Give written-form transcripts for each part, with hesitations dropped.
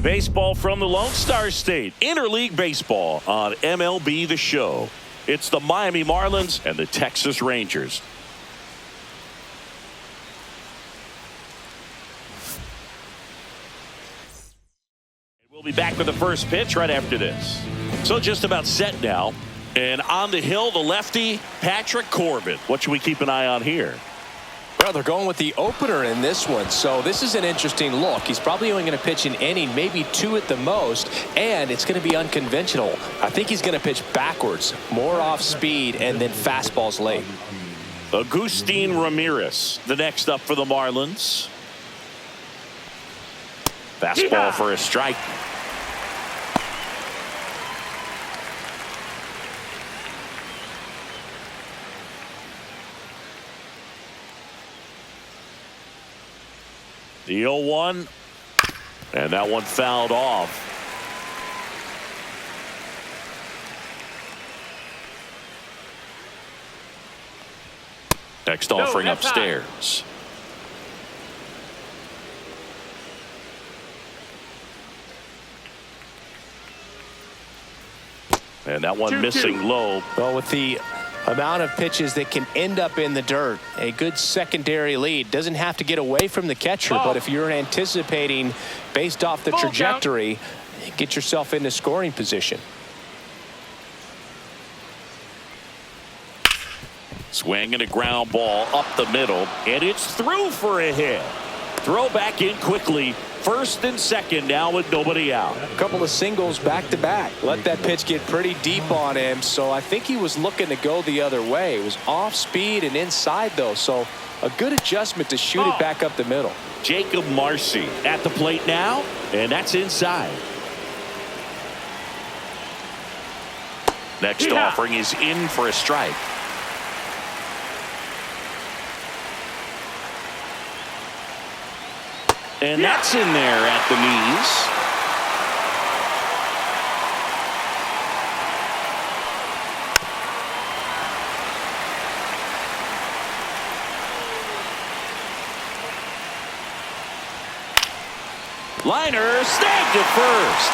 Baseball from the Lone Star State. Interleague baseball on MLB The Show. It's the Miami Marlins and the Texas Rangers. We'll be back with the first pitch right after this. So just about set now. And on the hill, the lefty, Patrick Corbin. What should we keep an eye on here? Well, they're going with the opener in this one, so this is an interesting look. He's probably only going to pitch an inning, maybe two at the most, and it's going to be unconventional. I think he's going to pitch backwards, more off speed, and then fastballs late. Agustin Ramirez, the next up for the Marlins. Fastball for a strike. The 0-1, and that one fouled off. Next offering upstairs. And that one missing low. Well, with the amount of pitches that can end up in the dirt, a good secondary lead. Doesn't have to get away from the catcher, but if you're anticipating based off the trajectory, get yourself into scoring position. Swinging a ground ball up the middle, and it's through for a hit. Throw back in quickly. First and second now with nobody out. A couple of singles back to back. Let that pitch get pretty deep on him, so I think he was looking to go the other way. It was off speed and inside though, so a good adjustment to shoot it back up the middle. Jacob Marcy at the plate now, and that's inside. Next offering is in for a strike. And that's in there at the knees. Liner snagged it first.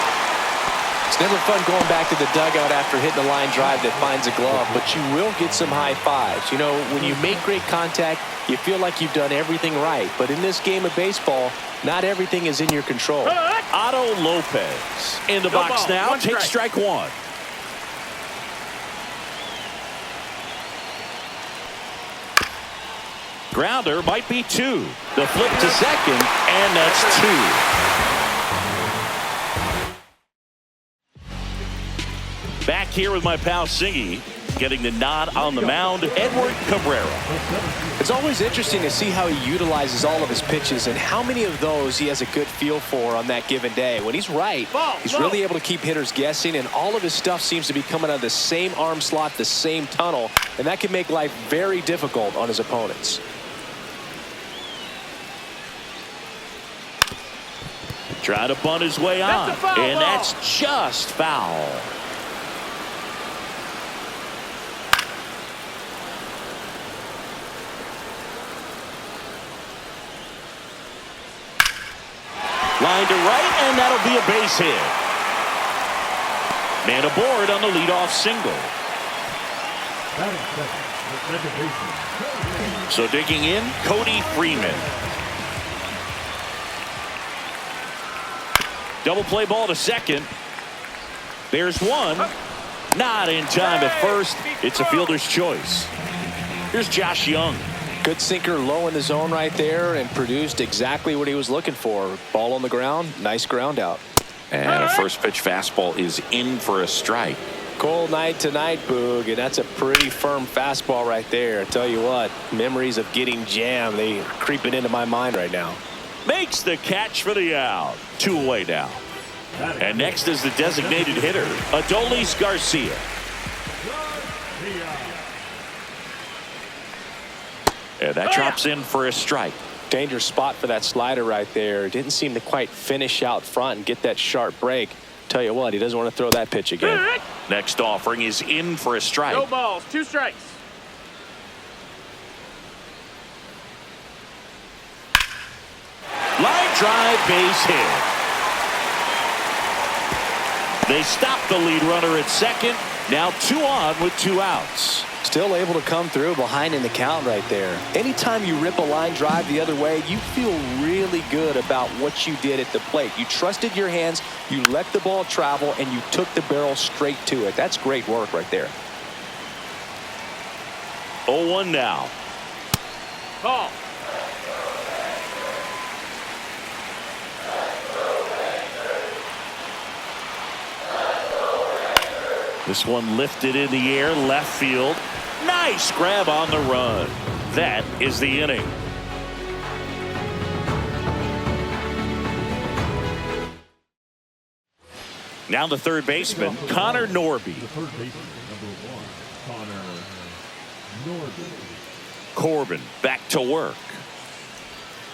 It's never fun going back to the dugout after hitting a line drive that finds a glove, but you will get some high fives. You know, when you make great contact, you feel like you've done everything right. But in this game of baseball, not everything is in your control. Otto Lopez in the box now. Take strike one. Grounder might be two. The flip to second, and that's two. Back here with my pal Singy, getting the nod on the mound, Edward Cabrera. It's always interesting to see how he utilizes all of his pitches and how many of those he has a good feel for on that given day. When he's right, he's really able to keep hitters guessing, and all of his stuff seems to be coming out of the same arm slot, the same tunnel, and that can make life very difficult on his opponents. Trying to bunt his way on, and that's just foul. Line to right, and that'll be a base hit. Man aboard on the leadoff single. So digging in, Cody Freeman. Double play ball to second. There's one. Not in time at first. It's a fielder's choice. Here's Josh Young. Good sinker low in the zone right there and produced exactly what he was looking for. Ball on the ground, nice ground out. And a first pitch fastball is in for a strike. Cold night tonight, Boog, and that's a pretty firm fastball right there. I tell you what, memories of getting jammed, they are creeping into my mind right now. Makes the catch for the out. 2 away now. And next is the designated hitter, Adolis Garcia. And that drops in for a strike. Dangerous spot for that slider right there. Didn't seem to quite finish out front and get that sharp break. Tell you what, he doesn't want to throw that pitch again. Next offering is in for a strike. No balls, 2 strikes. Line drive, base hit. They stop the lead runner at second. Now 2 on with 2 outs. Still able to come through behind in the count right there. Anytime you rip a line drive the other way, you feel really good about what you did at the plate. You trusted your hands, you let the ball travel, and you took the barrel straight to it. That's great work right there. 0-1 now. Ball. This one lifted in the air, left field. Nice grab on the run. That is the inning. Now the third baseman, Connor Norby. Corbin back to work.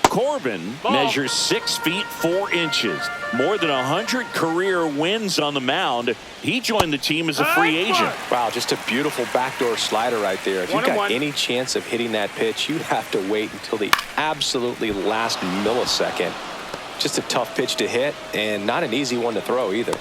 Corbin measures 6 feet 4 inches. More than 100 career wins on the mound. He joined the team as a free agent. Wow, just a beautiful backdoor slider right there. If you got any chance of hitting that pitch, you have to wait until the absolutely last millisecond. Just a tough pitch to hit, and not an easy one to throw either.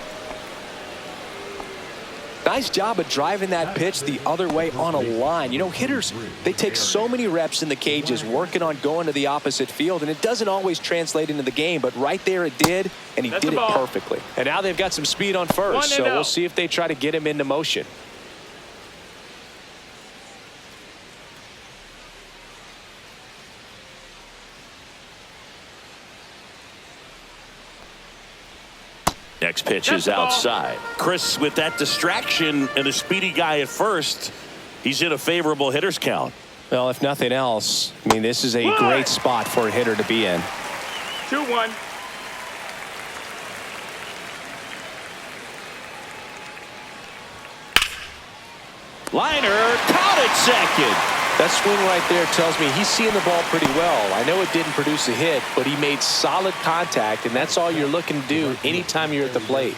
Nice job of driving that pitch the other way on a line. You know, hitters, they take so many reps in the cages working on going to the opposite field, and it doesn't always translate into the game, but right there it did, and he did it perfectly. And now they've got some speed on first, so we'll see if they try to get him into motion. Next pitch is outside. Chris, with that distraction and a speedy guy at first, he's in a favorable hitter's count. Well, if nothing else, I mean, this is a great spot for a hitter to be in. 2-1. Liner caught at second. That swing right there tells me he's seeing the ball pretty well. I know it didn't produce a hit, but he made solid contact, and that's all you're looking to do anytime you're at the plate.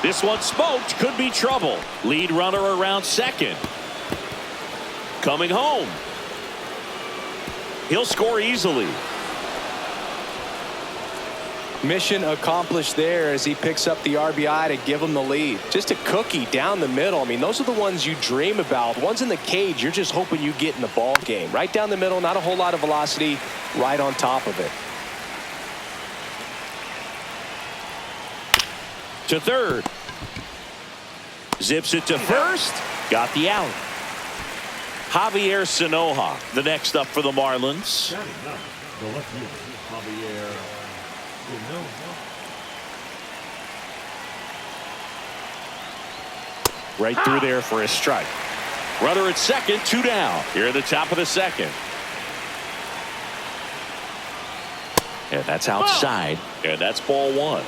This one smoked, could be trouble. Lead runner around second. Coming home. He'll score easily. Mission accomplished there as he picks up the RBI to give him the lead. Just a cookie down the middle. I mean, those are the ones you dream about. Ones in the cage, you're just hoping you get in the ball game. Right down the middle, not a whole lot of velocity, right on top of it. To third. Zips it to first. Got the out. Javier Sanoja, the next up for the Marlins. Right through there for a strike. Runner at second, 2 down. Here at the top of the second. And that's outside. And that's ball 1.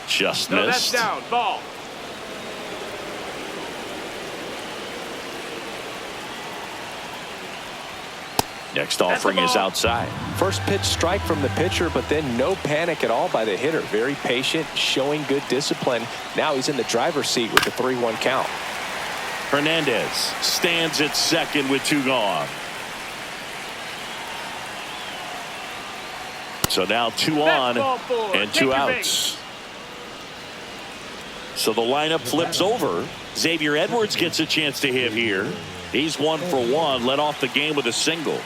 Just missed. That's down. Ball. Next offering is outside. First pitch strike from the pitcher, but then no panic at all by the hitter. Very patient, showing good discipline. Now he's in the driver's seat with the 3-1 count. Hernandez stands at second with 2 gone. So now 2 on and 2 outs. So the lineup flips over. Xavier Edwards gets a chance to hit here. He's 1 for 1, led off the game with a single.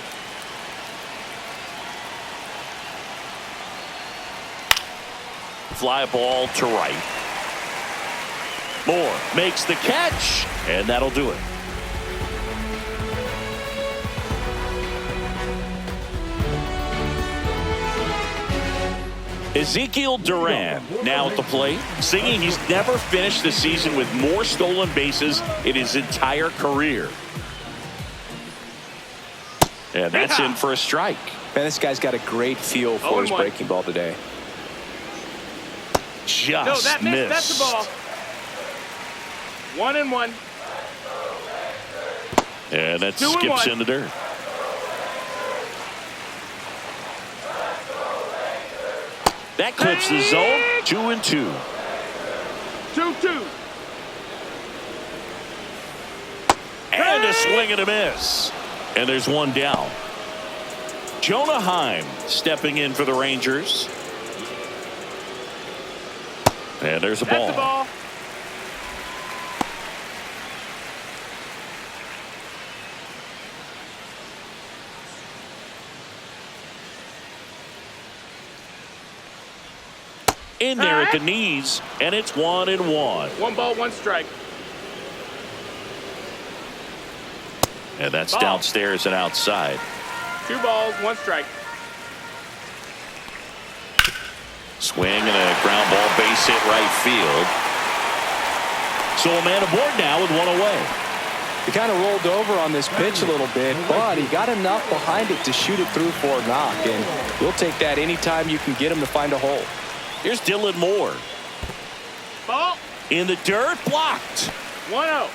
Fly ball to right. Moore makes the catch, and that'll do it. Ezekiel Duran now at the plate, singing he's never finished the season with more stolen bases in his entire career. And that's in for a strike. Man, this guy's got a great feel for his breaking ball today. Just missed. That's the ball. 1-1. And that skips in the dirt. That clips the zone. 2-2. 2-2. And And a swing and a miss. And there's one down. Jonah Heim stepping in for the Rangers. And there's a ball. That's the ball. In there at the knees, and it's 1-1. 1 ball, 1 strike. And that's Ball. downstairs and outside. 2 balls, 1 strike. Swing and a ground ball, base hit right field. So a man aboard now with 1 away. He kind of rolled over on this pitch a little bit, but he got enough behind it to shoot it through for a knock, and we'll take that anytime you can get him to find a hole. Here's Dylan Moore. Ball. In the dirt, blocked. 1-0.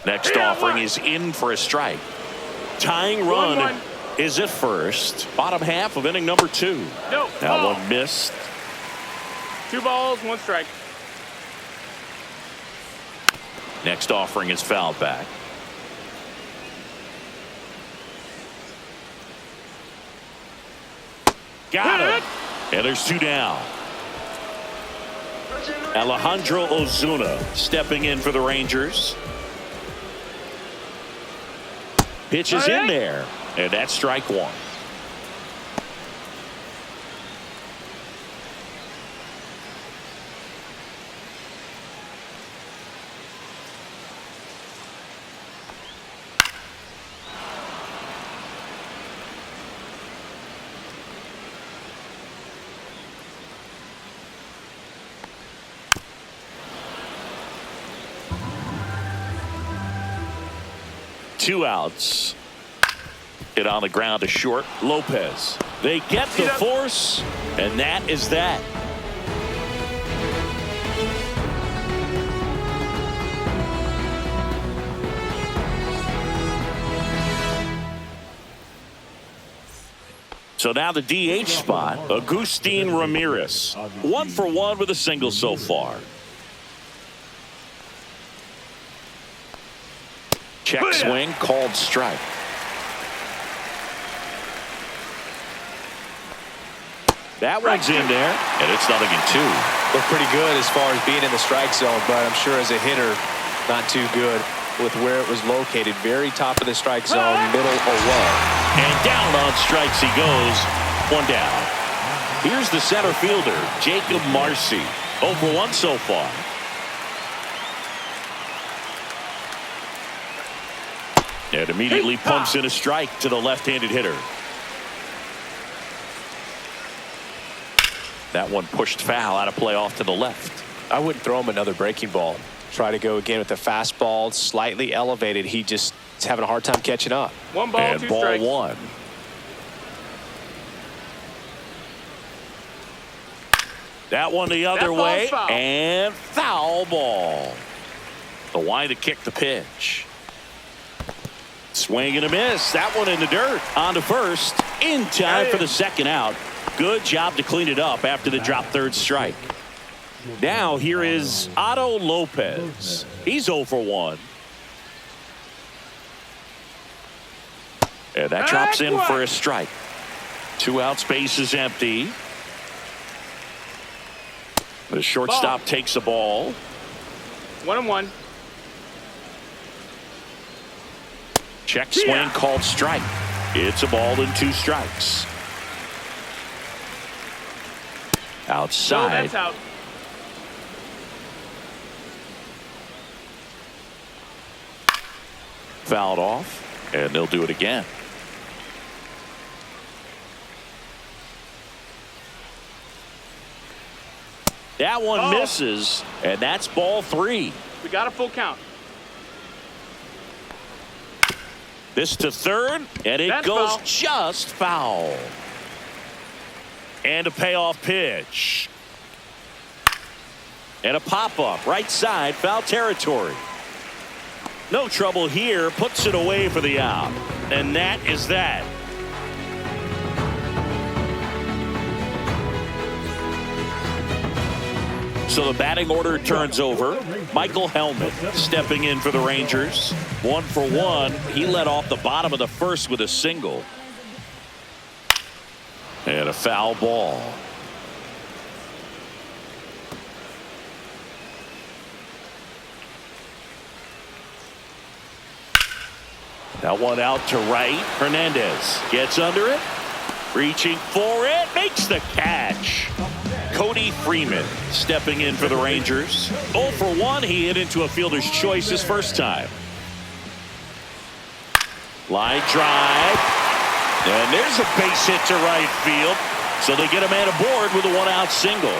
Next offering is in for a strike. Tying run 1-1. is at first. Bottom half of inning number 2. No. That Ball. one missed. 2 balls, 1 strike. Next offering is fouled back. Got him. And there's 2 down. Alejandro Ozuna stepping in for the Rangers. Pitch is in there. And that's strike 1. Two outs. Hit on the ground to short. Lopez. They get the force, and that is that. So now the DH spot, Agustin Ramirez. 1 for 1 with a single so far. Check swing, called strike. That one's in there, and it's 0-2. Looked pretty good as far as being in the strike zone, but I'm sure as a hitter, not too good with where it was located. Very top of the strike zone, middle away. And down on strikes he goes. 1 down. Here's the center fielder, Jacob Marcy. 0 for 1 so far. And immediately pumps in a strike to the left-handed hitter. That one pushed foul, out of play off to the left. I wouldn't throw him another breaking ball. Try to go again with the fastball, slightly elevated. He just is having a hard time catching up. 1 ball, And 2 ball strikes. 1. That one the other way, foul. and foul ball. The wind to kick the pitch. Swing and a miss. That one in the dirt. On to first. In time for the second out. Good job to clean it up after the drop third strike. Now here is Otto Lopez. He's 0 for 1. And that drops in for a strike. 2 outs, base is empty. The shortstop takes the ball. 1-1. Check swing, called strike. It's a ball and 2 strikes. No, Outside. that's out. Fouled off, and they'll do it again. That one misses, and that's ball 3. We got a full count. This to third, and it That's goes foul. just foul. And a payoff pitch. And a pop-up, right side, foul territory. No trouble here. Puts it away for the out. And that is that. So the batting order turns over. Michael Helmet stepping in for the Rangers. 1 for 1. He led off the bottom of the first with a single. And a foul ball. That one out to right. Hernandez gets under it. Reaching for it. Makes the catch. Cody Freeman stepping in for the Rangers. 0 for 1. He hit into a fielder's choice his first time. Line drive. And there's a base hit to right field. So they get a man aboard with a one-out single.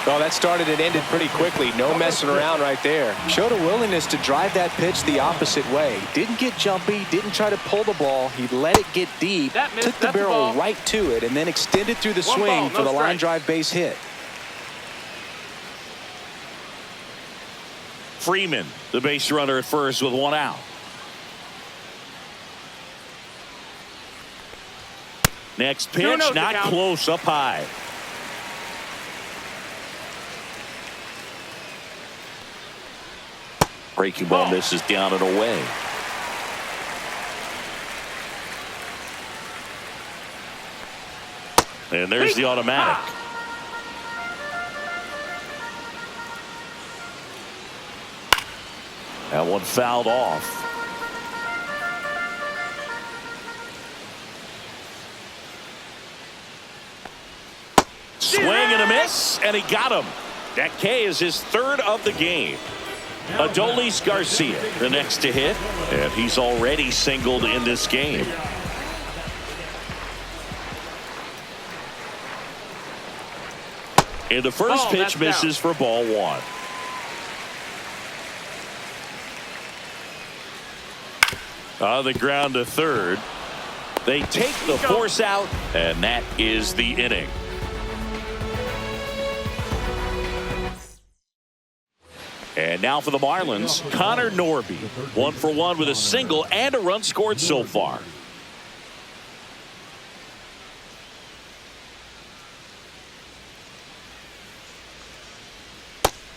Well, that started and ended pretty quickly. No messing around right there. Showed a willingness to drive that pitch the opposite way. Didn't get jumpy, didn't try to pull the ball. He let it get deep, took the barrel right to it, and then extended through the swing for the line drive base hit. Freeman, the base runner at first with one out. Next pitch, not close, up high. Breaking ball misses down and away. And there's the automatic. That one fouled off. Swing and a miss, and he got him. That K is his third of the game. Adolis Garcia, the next to hit, and he's already singled in this game. And the first pitch misses for ball one. On the ground to third. They take the force out, and that is the inning. And now for the Marlins, Connor Norby. 1 for 1 with a single and a run scored so far.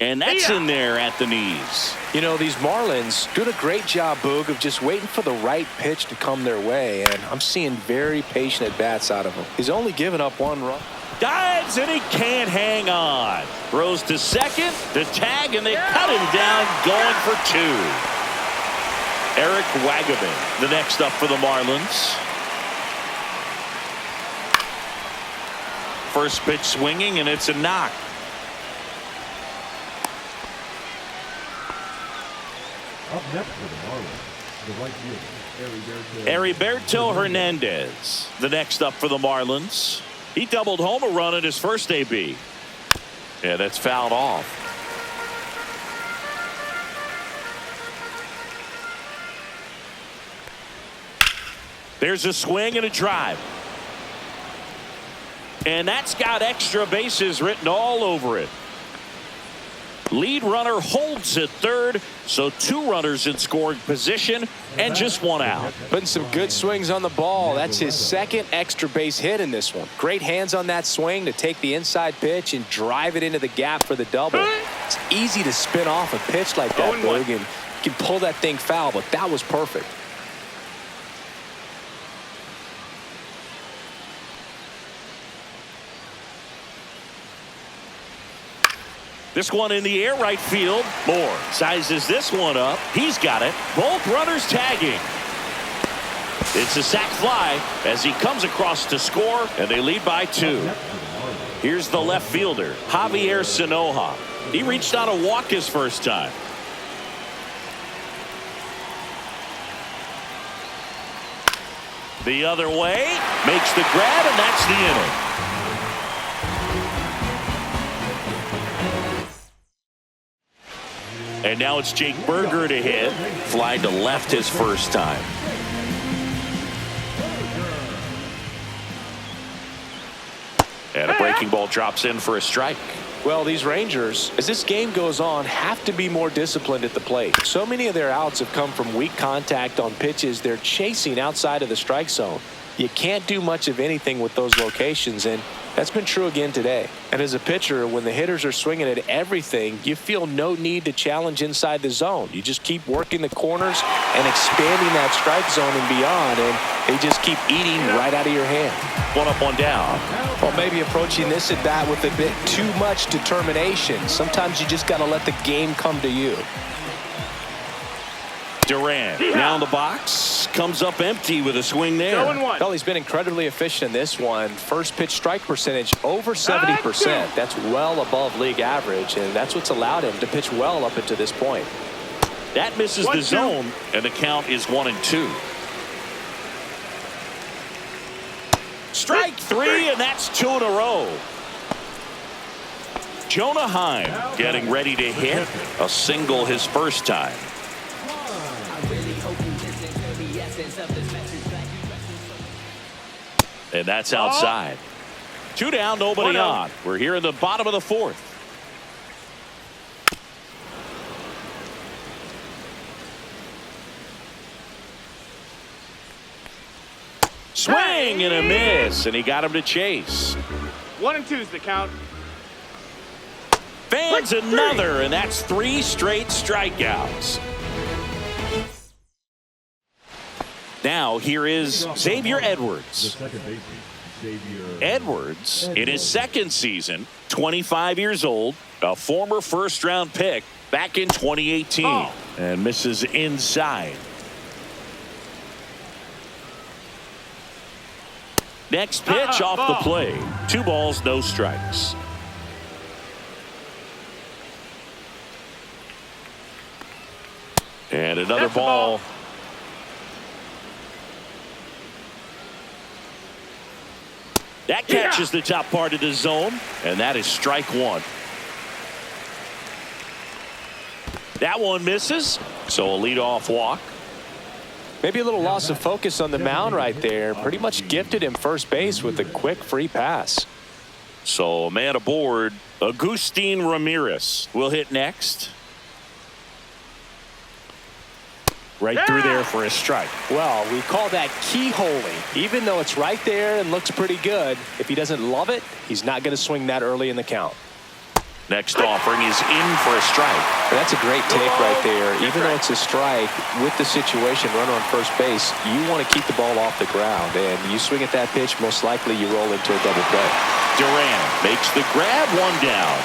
And that's in there at the knees. You know, these Marlins doing a great job, Boog, of just waiting for the right pitch to come their way. And I'm seeing very patient at-bats out of him. He's only given up 1 run. Dives, and he can't hang on. Throws to second, the tag, and they cut him down going for 2. Eric Wagaman, the next up for the Marlins. First pitch swinging, and it's a knock. Up next for the Marlins, the right fielder, Heriberto Hernandez, the next up for the Marlins. He doubled home a run in his first AB. Yeah, that's fouled off. There's a swing and a drive. And that's got extra bases written all over it. Lead runner holds at third, so 2 runners in scoring position and just 1 out. Putting some good swings on the ball. That's his second extra base hit in this one. Great hands on that swing to take the inside pitch and drive it into the gap for the double. It's easy to spin off a pitch like that, Boog, and you can pull that thing foul, but that was perfect. This one in the air, right field. Moore sizes this one up. He's got it. Both runners tagging. It's a sac fly as he comes across to score, and they lead by 2. Here's the left fielder, Javier Sinoja. He reached on a walk his first time. The other way, makes the grab, and that's the inning. And now it's Jake Berger to hit. Fly to left his first time. And a breaking ball drops in for a strike. Well, these Rangers, as this game goes on, have to be more disciplined at the plate. So many of their outs have come from weak contact on pitches they're chasing outside of the strike zone. You can't do much of anything with those locations, and that's been true again today. And as a pitcher, when the hitters are swinging at everything, you feel no need to challenge inside the zone. You just keep working the corners and expanding that strike zone and beyond, and they just keep eating right out of your hand. One up, one down. Well, maybe approaching this at bat with a bit too much determination. Sometimes you just got to let the game come to you. Duran down the box, comes up empty with a swing there. 0-1. Well, he's been incredibly efficient in this one. First pitch strike percentage over 70%. That's well above league average, and that's what's allowed him to pitch well up until this point. That misses the zone, and the count is 1-2. Strike three, and that's 2 in a row. Jonah Heim getting ready to hit a single his first time. And that's outside. 2 down, nobody on. We're here in the bottom of the fourth. Swing and a miss, and he got him to chase. 1-2 is the count. Fans another, and that's 3 straight strikeouts. Now here is Xavier Edwards. Edwards, in his second season, 25 years old, a former first-round pick back in 2018, and misses inside. Next pitch off the plate. 2 balls, no strikes. And another ball. That catches the top part of the zone, and that is strike 1. That one misses, so a leadoff walk. Maybe a little loss of focus on the mound right there. Pretty much gifted him first base with a quick free pass. So a man aboard. Agustin Ramirez will hit next. Right through there for a strike. Well, we call that keyholing. Even though it's right there and looks pretty good, if he doesn't love it, he's not going to swing that early in the count. Next offering is in for a strike. That's a great take right there. Even though it's a strike, with the situation, runner on first base, you want to keep the ball off the ground. And you swing at that pitch, most likely you roll into a double play. Duran makes the grab, 1 down.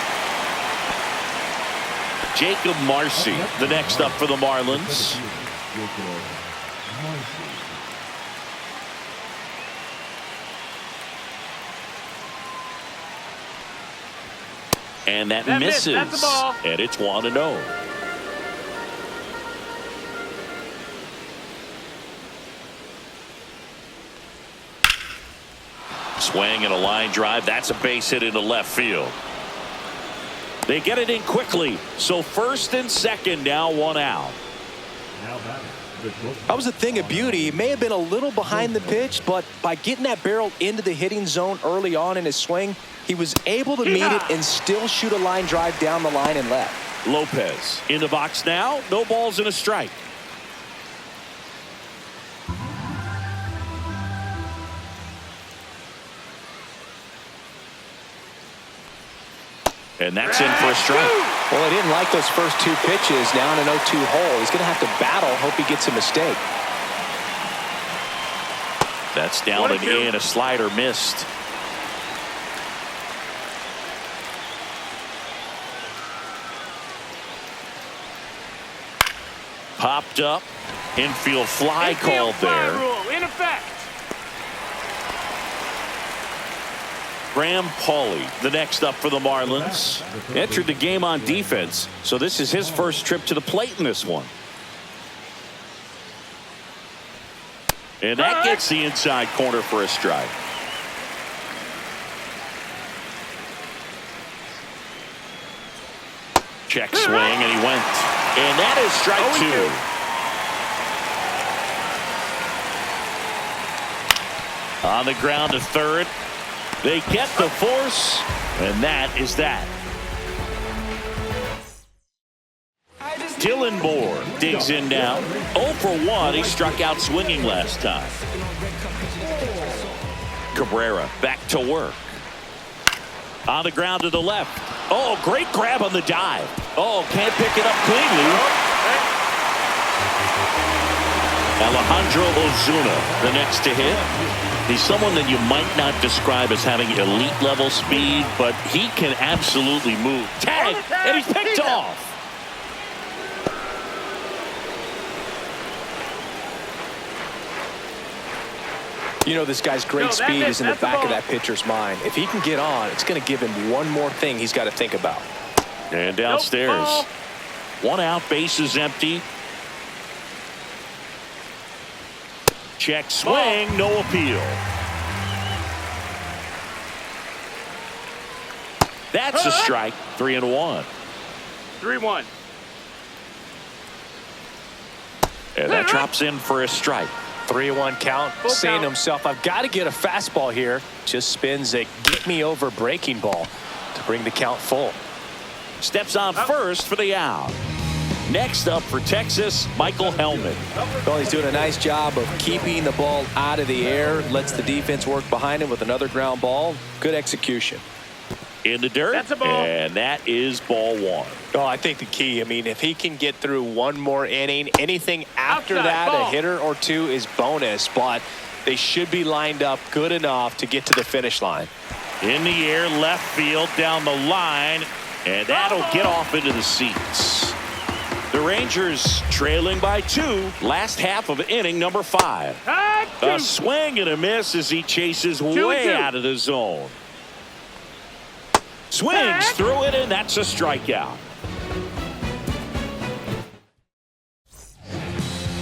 Jacob Marcy, the next up for the Marlins. And that misses. That's the ball. And it's 1-0. Swing and a line drive. That's a base hit into left field. They get it in quickly. So first and second, now 1 out. That was a thing of beauty. He may have been a little behind the pitch, but by getting that barrel into the hitting zone early on in his swing, he was able to meet it and still shoot a line drive down the line and left. Lopez in the box now. No balls and a strike. And that's in for a strike. Well, he didn't like those first 2 pitches. Now in an 0-2 hole, he's going to have to battle. Hope he gets a mistake. That's down and in. A slider missed. Popped up. Infield fly called there. Rule in effect. Graham Pauley, the next up for the Marlins. Entered the game on defense, so this is his first trip to the plate in this one. And that gets the inside corner for a strike. Check swing, and he went. And that is strike 2. On the ground to third. They get the force, and that is that. Dylan Moore digs in now. 0 for 1. He struck out swinging last time. Cabrera back to work. On the ground to the left. Oh, great grab on the dive. Oh, can't pick it up cleanly. Alejandro Ozuna, the next to hit. He's someone that you might not describe as having elite level speed, but he can absolutely move. Tag, and he's picked off. You know, this guy's great speed is in the back of that pitcher's mind. If he can get on, it's going to give him one more thing he's got to think about. And downstairs. One out, bases empty. Check swing, no appeal. That's a strike. 3-1. 3-1. And that drops in for a strike. 3-1 count. Saying to himself, I've got to get a fastball here. Just spins a get me over breaking ball to bring the count full. Steps on first for the out. Next up for Texas, Michael Hellman. Well, he's doing a nice job of keeping the ball out of the air. Lets the defense work behind him with another ground ball. Good execution. In the dirt. That's a ball. And that is ball one. Oh, I think the key, I mean, if he can get through one more inning, anything after Outside that, ball. a hitter or two is bonus, but they should be lined up good enough to get to the finish line. In the air, left field, down the line, and that'll get off into the seats. The Rangers trailing by 2, last half of inning number 5. A swing and a miss as he chases way out of the zone. Swings through it, and that's a strikeout.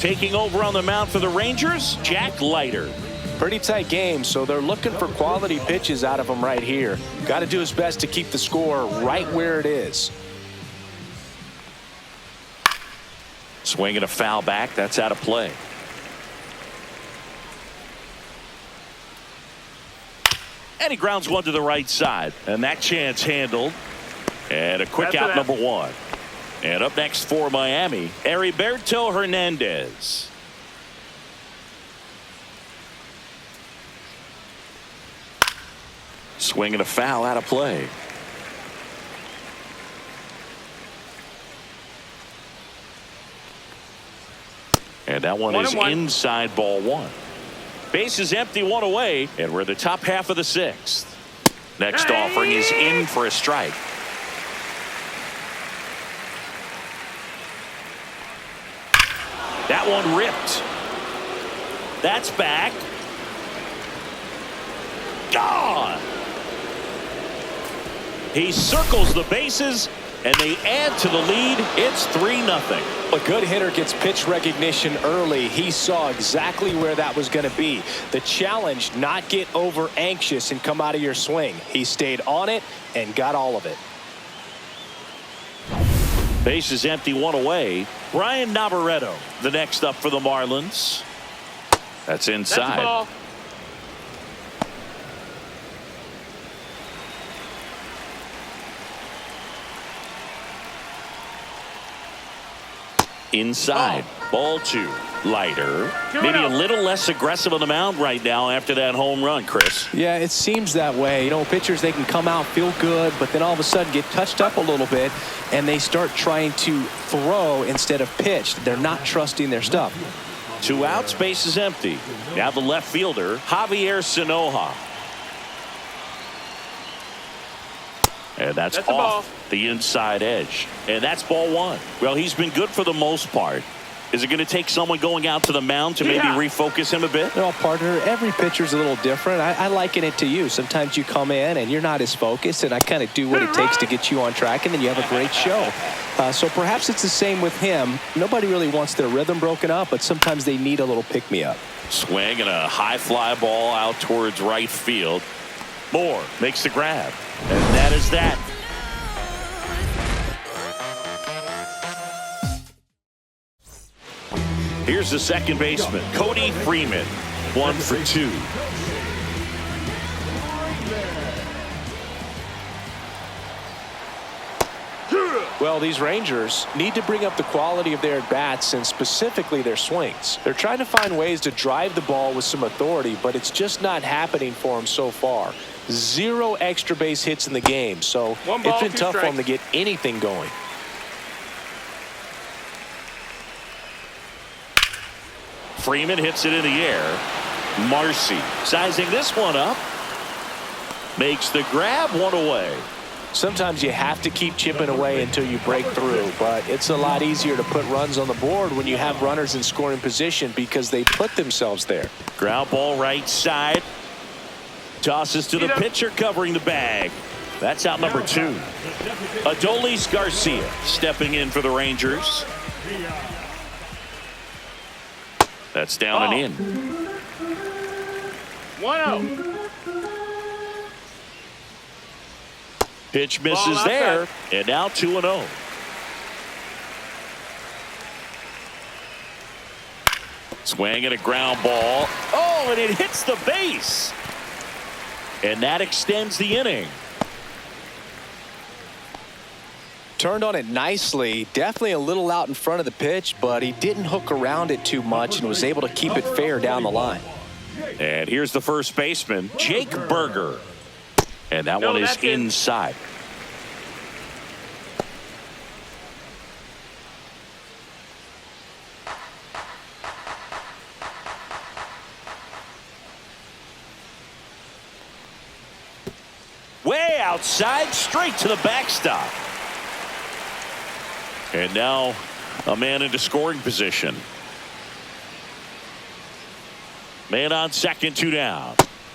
Taking over on the mound for the Rangers, Jack Leiter. Pretty tight game, so they're looking for quality pitches out of him right here. Got to do his best to keep the score right where it is. Swinging a foul back, that's out of play. And he grounds one to the right side, and that chance handled. And a quick out, number 1. And up next for Miami, Heriberto Hernandez. Swinging a foul, out of play. And that one is inside, ball 1. Base is empty, 1 away, and we're the top half of the 6th. Next offering is in for a strike. That one ripped. That's back. Gone. He circles the bases, and they add to the lead. It's 3-0. A good hitter gets pitch recognition early. He saw exactly where that was going to be. The challenge, not get over anxious and come out of your swing. He stayed on it and got all of it. Base is empty, 1 away. Brian Navarreto, the next up for the Marlins. That's inside. That's a ball. Inside, ball 2. Leiter, maybe a little less aggressive on the mound right now after that home run, Chris. Yeah, it seems that way. You know, pitchers, they can come out, feel good, but then all of a sudden get touched up a little bit, and they start trying to throw instead of pitch. They're not trusting their stuff. 2 outs, base is empty. Now the left fielder, Javier Sinoja. And that's off the inside edge. And that's ball 1. Well, he's been good for the most part. Is it going to take someone going out to the mound to maybe refocus him a bit? No, partner, every pitcher's a little different. I liken it to you. Sometimes you come in and you're not as focused, and I kind of do what it takes to get you on track, and then you have a great show. So perhaps it's the same with him. Nobody really wants their rhythm broken up, but sometimes they need a little pick-me-up. Swing and a high fly ball out towards right field. Moore makes the grab. And that is that. Here's the second baseman, Cody Freeman, 1 for 2. Well, Well, these Rangers need to bring up the quality of their at-bats and specifically their swings. They're trying to find ways to drive the ball with some authority, but it's just not happening for them so far. 0 extra base hits in the game, so it's been tough for them to get anything going. Freeman hits it in the air. Marcy sizing this one up. Makes the grab, one away. Sometimes you have to keep chipping away until you break through, but it's a lot easier to put runs on the board when you have runners in scoring position because they put themselves there. Ground ball right side. Tosses to the pitcher covering the bag. That's out number 2. Adolis Garcia stepping in for the Rangers. That's down and in. 1-0. Pitch misses there, and now 2-0. Swing and a ground ball. Oh, and it hits the base. And that extends the inning. Turned on it nicely. Definitely a little out in front of the pitch, but he didn't hook around it too much and was able to keep it fair down the line. And here's the first baseman, Jake Berger. And that one is inside. Way outside, straight to the backstop. And now a man into scoring position. Man on second, 2 down.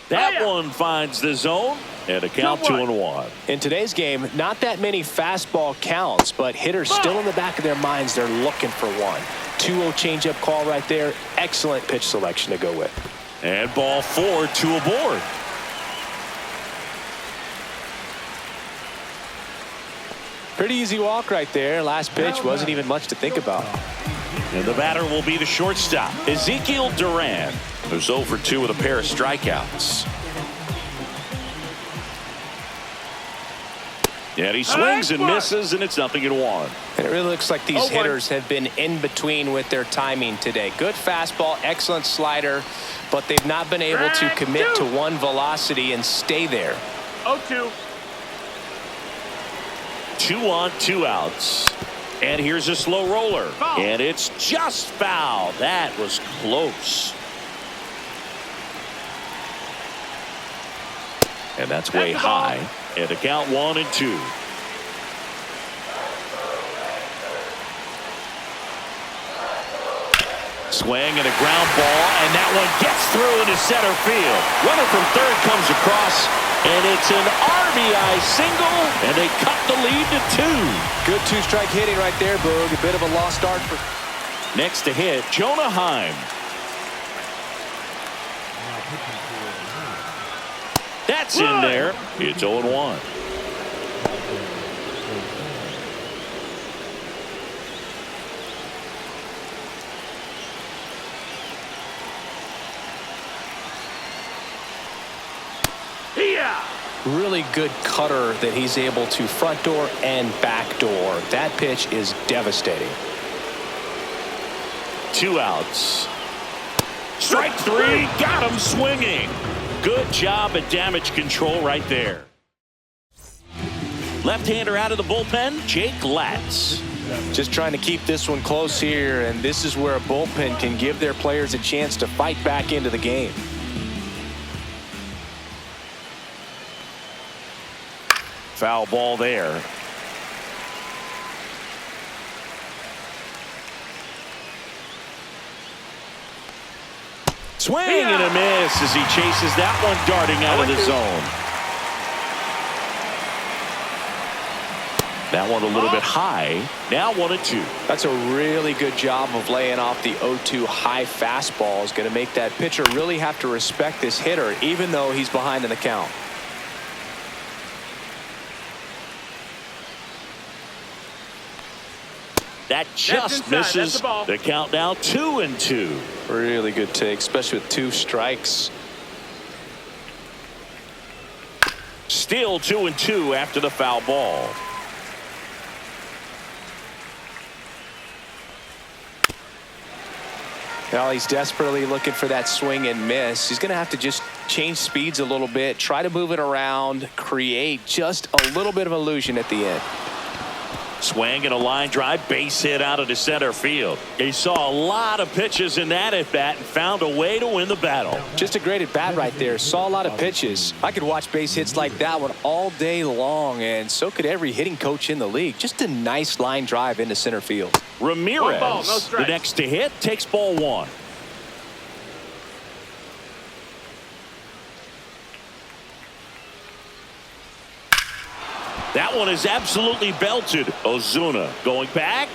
That one finds the zone, and a count 2-1. In today's game, not that many fastball counts, but hitters still in the back of their minds, they're looking for one. 2-0 changeup call right there. Excellent pitch selection to go with. And ball 4, 2 aboard. Pretty easy walk right there. Last pitch wasn't even much to think about. And the batter will be the shortstop, Ezekiel Duran, who's 0 for 2 with a pair of strikeouts. And he swings and misses, and it's 0-1. And it really looks like these hitters have been in between with their timing today. Good fastball, excellent slider, but they've not been able to commit to one velocity and stay there. 0-2. 2 on, 2 outs. And here's a slow roller. Foul. And it's just foul. That was close. And that's way high. And the count 1-2. Swing and a ground ball, and that one gets through into center field. Runner from third comes across, and it's an RBI single, and they cut the lead to 2. Good 2-strike hitting right there, Boog. A bit of a lost start for. Next to hit, Jonah Heim. That's in there. It's 0-1. Really good cutter that he's able to front door and back door. That pitch is devastating. 2 outs. Strike 3. Got him swinging. Good job at damage control right there. Left-hander out of the bullpen, Jake Latz. Just trying to keep this one close here, and this is where a bullpen can give their players a chance to fight back into the game. Foul ball there. Swing and a miss as he chases that one darting out of the zone. That one a little bit high. Now 1-2. That's a really good job of laying off the 0-2 high fastball. Is going to make that pitcher really have to respect this hitter, even though he's behind in the count. That just misses the count now 2-2. Really good take, especially with 2 strikes. Still 2-2 after the foul ball. Well, he's desperately looking for that swing and miss. He's going to have to just change speeds a little bit, try to move it around, create just a little bit of illusion at the end. Swing and a line drive, base hit out of the center field. He saw a lot of pitches in that at bat and found a way to win the battle. Just a great at bat right there. Saw a lot of pitches. I could watch base hits like that one all day long, and so could every hitting coach in the league. Just a nice line drive into center field. Ramirez, Ball, no strike. the next to hit, takes ball one. That one is absolutely belted. Ozuna going back.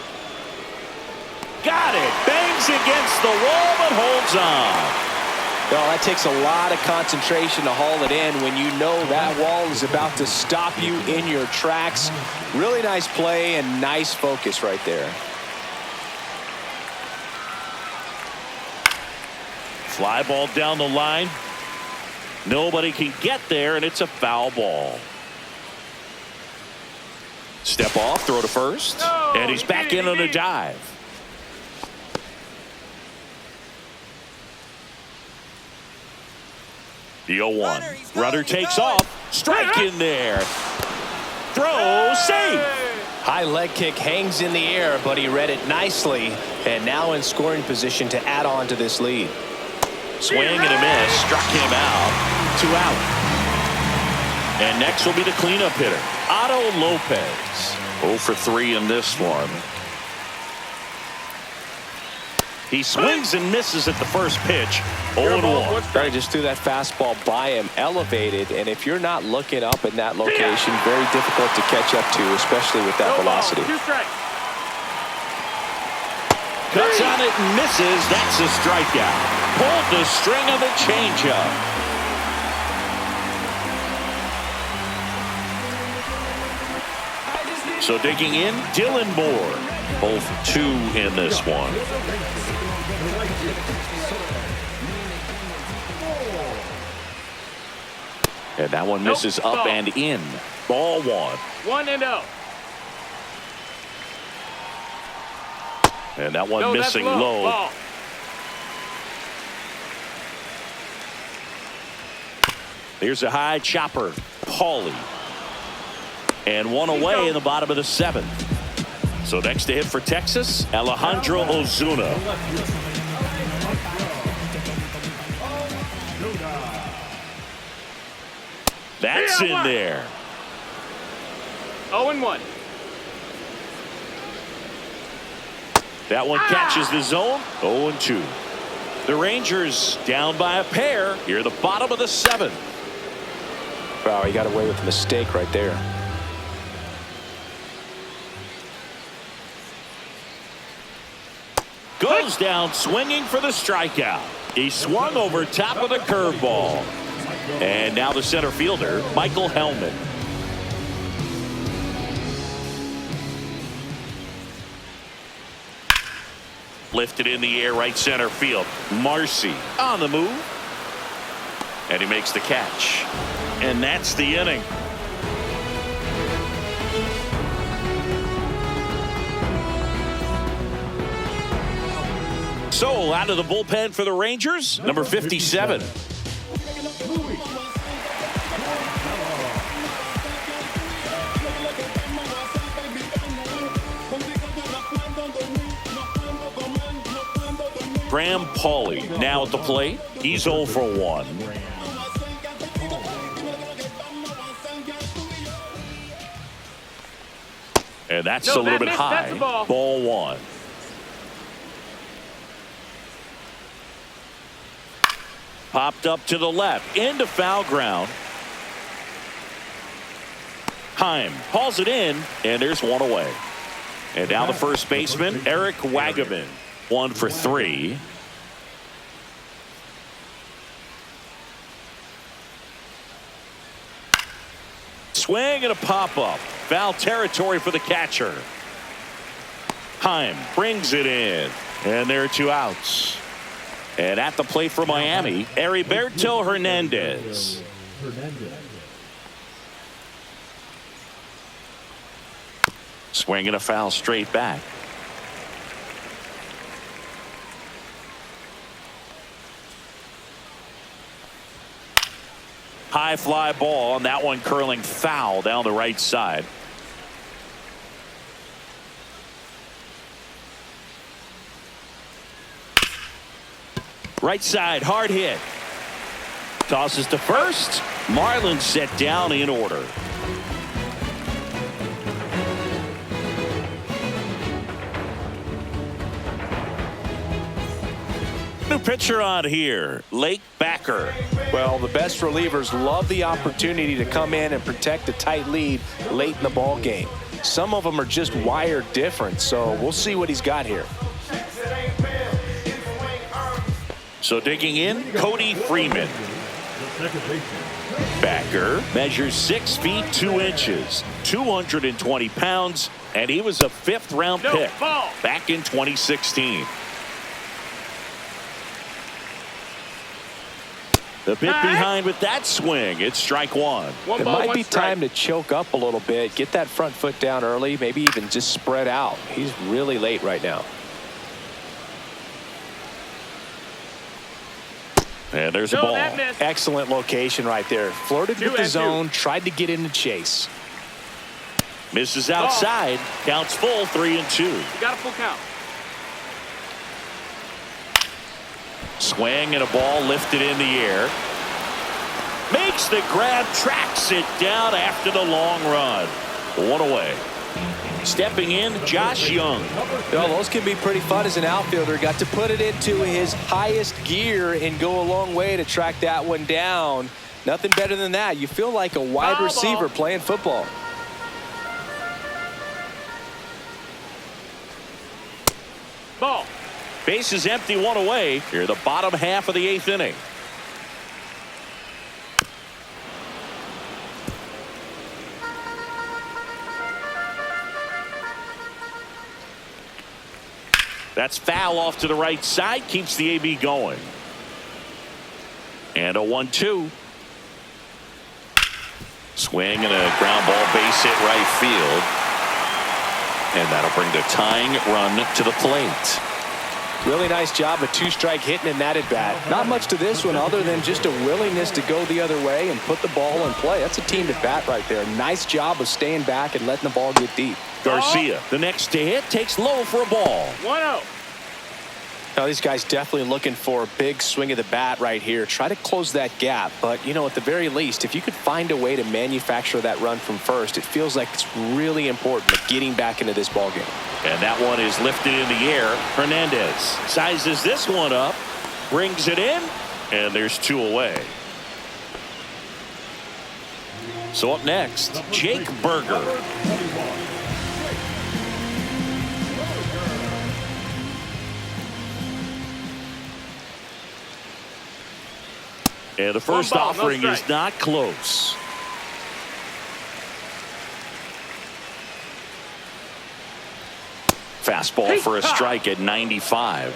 Got it. Bangs against the wall but holds on. Well, that takes a lot of concentration to haul it in when you know that wall is about to stop you in your tracks. Really nice play and nice focus right there. Fly ball down the line. Nobody can get there, and it's a foul ball. Step off, throw to first, No, and he's back in on a dive. The 0-1. Runner takes off. Strike in there. Throw, safe. High leg kick hangs in the air, but he read it nicely, and now in scoring position to add on to this lead. Swing and a miss. Struck him out. 2 out. And next will be the cleanup hitter, Otto Lopez. 0 for 3 in this one. He swings and misses at the first pitch. 0-1. They just threw that fastball by him, elevated, and if you're not looking up in that location, very difficult to catch up to, especially with that velocity. 2 strikes. Cuts on it and misses. That's a strikeout. Pulled the string of the changeup. So digging in, Dylan Moore. 0 for 2 in this one. And that one misses up and in. Ball 1. 1-0. And that one No, missing that's low. Ball. Here's a high chopper. Paulie. And one away in the bottom of the 7th. So next to hit for Texas, Alejandro Ozuna. That's in there. 0-1. That one catches the zone. 0-2. The Rangers down by a pair here at the bottom of the 7th. Wow, he got away with a mistake right there. Goes down swinging for the strikeout. He swung over top of the curveball. And now the center fielder, Michael Hellman. Lifted in the air, right center field. Marcy on the move. And he makes the catch. And that's the inning. So out of the bullpen for the Rangers, number 57. Graham Paulie now at the plate. He's 0 for 1. And that's a little bit high. Ball 1. Popped up to the left into foul ground. Heim hauls it in, and there's one away. And now the first baseman, Eric Wagaman. 1 for 3. Swing and a pop-up. Foul territory for the catcher. Heim brings it in. And there are 2 outs. And at the plate for Miami, Heriberto Hernandez. Swing and a foul straight back. High fly ball, and that one curling foul down the right side. Right side, hard hit. Tosses to first. Marlins set down in order. New pitcher on here, Lake Backer. Well, the best relievers love the opportunity to come in and protect a tight lead late in the ball game. Some of them are just wired different, so we'll see what he's got here. So digging in, Cody Freeman. Backer measures 6 feet 2 inches, 220 pounds, and he was a 5th-round pick back in 2016. The bit behind with that swing. It's strike one. It might be time to choke up a little bit, get that front foot down early, maybe even just spread out. He's really late right now. And there's a ball. Excellent location right there. Flirted with the zone, tried to get in the chase. Misses outside. Counts full, 3-2. You got a full count. Swing and a ball lifted in the air. Makes the grab, tracks it down after the long run. 1 away. Stepping in, Josh Young. Well, those can be pretty fun as an outfielder. Got to put it into his highest gear and go a long way to track that one down. Nothing better than that. You feel like a wide receiver playing football. Ball. Base is empty, 1 away. Here, the bottom half of the 8th inning. That's foul off to the right side. Keeps the AB going. And a 1-2. Swing and a ground ball, base hit right field. And that'll bring the tying run to the plate. Really nice job of 2-strike hitting in that at bat. Not much to this one other than just a willingness to go the other way and put the ball in play. That's a team at bat right there. Nice job of staying back and letting the ball get deep. Garcia, the next to hit, takes low for a ball. 1-0. Now these guys definitely looking for a big swing of the bat right here. Try to close that gap, but you know, at the very least, if you could find a way to manufacture that run from first, it feels like it's really important to getting back into this ball game. And that one is lifted in the air. Hernandez sizes this one up, brings it in, and there's 2 away. So up next, Jake Berger. And the first offering is not close. Fastball for a strike at 95.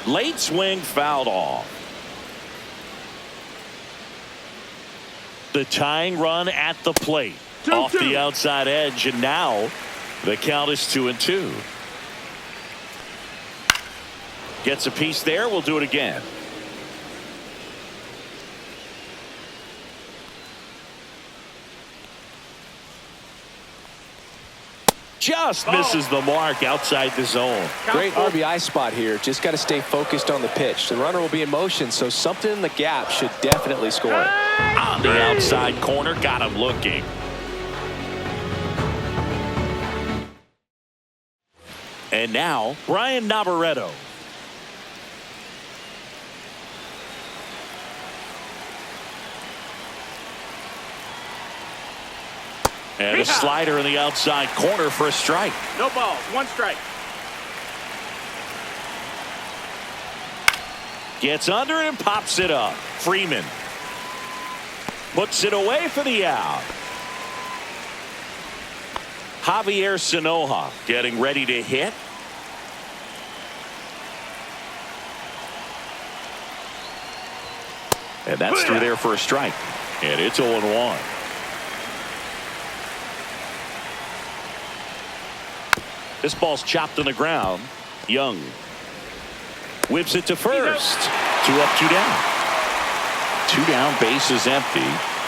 Late swing fouled off. The tying run at the plate. Off the outside edge, and now the count is 2-2. Gets a piece there. We'll do it again. Just misses the mark outside the zone. Great RBI spot here. Just got to stay focused on the pitch. The runner will be in motion, so something in the gap should definitely score. On the outside corner, got him looking. And now, Brian Navarreto. And a slider in the outside corner for a strike. No balls, 1 strike. Gets under and pops it up. Freeman puts it away for the out. Javier Sanoja getting ready to hit. And that's through there for a strike. And it's 0-1. This ball's chopped on the ground. Young Whips it to first. 2 up, 2 down. 2 down, base is empty.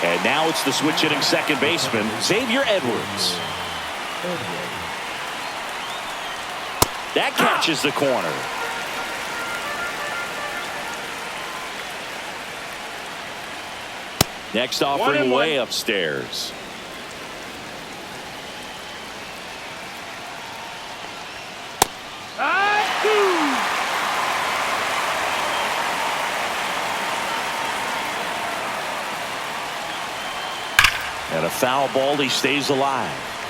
And now it's the switch hitting second baseman, Xavier Edwards. That catches the corner. Next offering way upstairs. And a foul ball, he stays alive.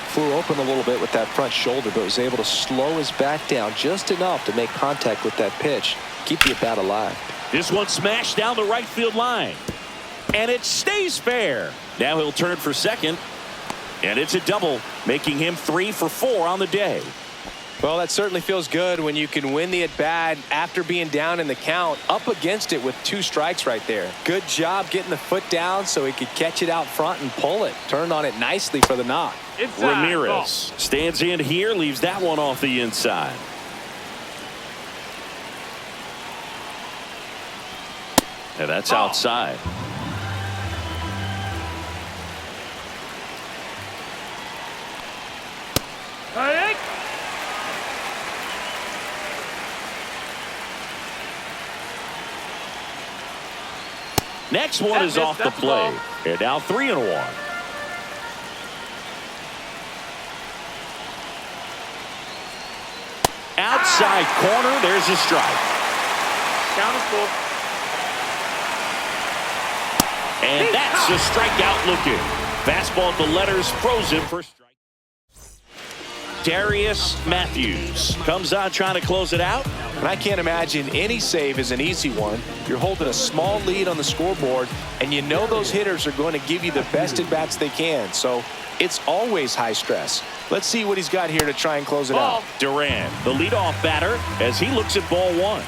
Flew open a little bit with that front shoulder, but was able to slow his back down just enough to make contact with that pitch. Keep the at-bat alive. This one smashed down the right field line. And it stays fair. Now he'll turn for second. And it's a double, making him 3 for 4 on the day. Well, that certainly feels good when you can win the at-bat after being down in the count, up against it with 2 strikes right there. Good job getting the foot down so he could catch it out front and pull it. Turned on it nicely for the knock. Ramirez stands in here, leaves that one off the inside. And that's outside. Next one is off the plate. And now 3-1. Outside corner, there's a strike. Count is full. And that's a strikeout looking. Fastball at the letters, throws him for strike. Darius Matthews comes on trying to close it out. And I can't imagine any save is an easy one. You're holding a small lead on the scoreboard, and you know those hitters are going to give you the best at-bats they can. So it's always high stress. Let's see what he's got here to try and close it out. Duran, the leadoff batter, as he looks at ball 1.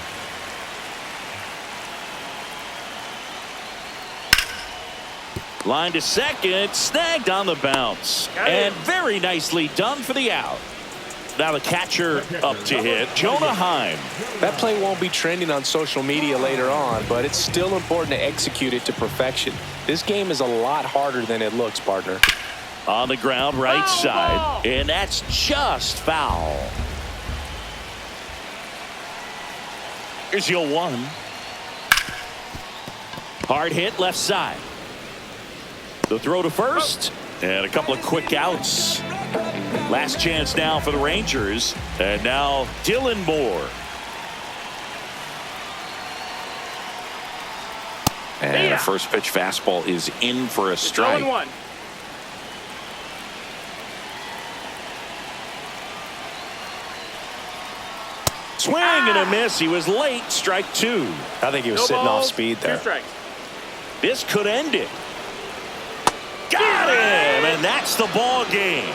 Line to second, snagged on the bounce. And very nicely done for the out. Now the catcher up to hit, Jonah Heim. That play won't be trending on social media later on, but it's still important to execute it to perfection. This game is a lot harder than it looks, partner. On the ground, right side. And that's just foul. Here's your 1. Hard hit, left side. The throw to first, and a couple of quick outs. Last chance now for the Rangers, and now Dylan Moore. And a first pitch fastball is in for a strike. 0-1. Swing and a miss. He was late. Strike 2. I think he was sitting off speed there. 2 strikes. This could end it. Got him, and that's the ball game.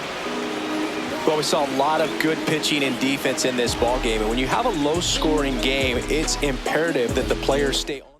Well, we saw a lot of good pitching and defense in this ball game, and when you have a low-scoring game, it's imperative that the players stay on.